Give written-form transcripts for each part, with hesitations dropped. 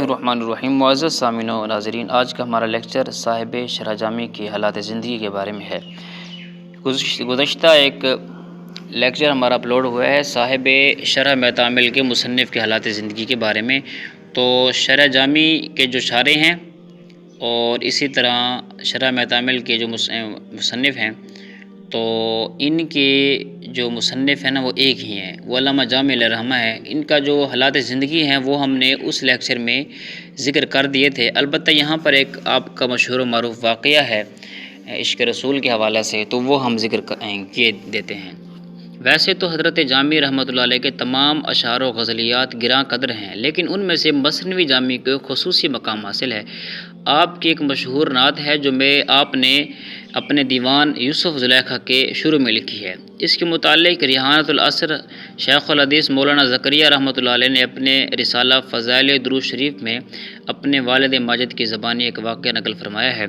الرحمن الرحیم۔ معزز سامعین و ناظرین، آج کا ہمارا لیکچر صاحب شرح جامی کی حالات زندگی کے بارے میں ہے۔ گزشتہ ایک لیکچر ہمارا اپلوڈ ہوا ہے صاحب شرح معتامل کے مصنف کے حالات زندگی کے بارے میں۔ تو شرح جامی کے جو شارح ہیں اور اسی طرح شرح معتامل کے جو مصنف ہیں، تو ان کے جو مصنف ہیں نا وہ ایک ہی ہیں، وہ علامہ جامع علیہ رحمہ ہے۔ ان کا جو حالات زندگی ہیں وہ ہم نے اس لیکچر میں ذکر کر دیے تھے۔ البتہ یہاں پر ایک آپ کا مشہور و معروف واقعہ ہے عشق رسول کے حوالے سے، تو وہ ہم ذکر کیے دیتے ہیں۔ ویسے تو حضرت جامی رحمۃ اللہ علیہ کے تمام اشعار و غزلیات گراں قدر ہیں، لیکن ان میں سے مثنوی جامی کو خصوصی مقام حاصل ہے۔ آپ کی ایک مشہور نعت ہے جو آپ نے اپنے دیوان یوسف زلیخا کے شروع میں لکھی ہے۔ اس کے متعلق ریحانۃ العصر شیخ الحدیث مولانا زکریا رحمۃ اللہ علیہ نے اپنے رسالہ فضائل درود شریف میں اپنے والد ماجد کی زبانی ایک واقعہ نقل فرمایا ہے۔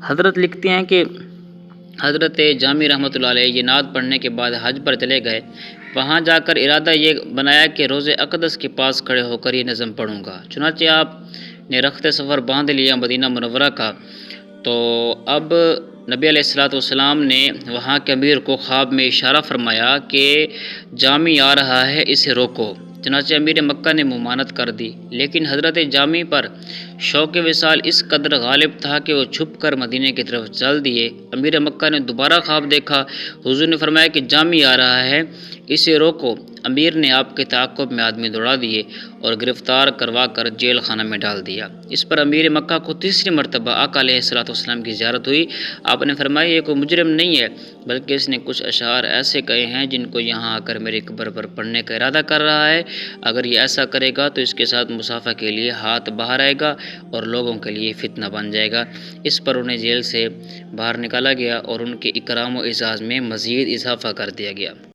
حضرت لکھتے ہیں کہ حضرت جامی رحمۃ اللہ علیہ یہ نعت پڑھنے کے بعد حج پر چلے گئے۔ وہاں جا کر ارادہ یہ بنایا کہ روضہ اقدس کے پاس کھڑے ہو کر یہ نظم پڑھوں گا۔ چنانچہ آپ نے رخت سفر باندھ لیا مدینہ منورہ کا۔ تو اب نبی علیہ السلام نے وہاں کے امیر کو خواب میں اشارہ فرمایا کہ جامی آ رہا ہے، اسے روکو۔ چنانچہ امیر مکہ نے ممانعت کر دی، لیکن حضرت جامی پر شوق وصال اس قدر غالب تھا کہ وہ چھپ کر مدینے کی طرف چل دیے۔ امیر مکہ نے دوبارہ خواب دیکھا، حضور نے فرمایا کہ جامی آ رہا ہے، اسے روکو۔ امیر نے آپ کے تعاقب میں آدمی دوڑا دیے اور گرفتار کروا کر جیل خانہ میں ڈال دیا۔ اس پر امیر مکہ کو تیسری مرتبہ آقا علیہ السلام کی زیارت ہوئی۔ آپ نے فرمایا یہ کوئی مجرم نہیں ہے، بلکہ اس نے کچھ اشعار ایسے کہے ہیں جن کو یہاں آ کر میری قبر پر پڑھنے کا ارادہ کر رہا ہے۔ اگر یہ ایسا کرے گا تو اس کے ساتھ مصافحہ کے لیے ہاتھ باہر آئے گا اور لوگوں کے لیے فتنہ بن جائے گا۔ اس پر انہیں جیل سے باہر نکالا گیا اور ان کے اکرام و اعزاز میں مزید اضافہ کر دیا گیا۔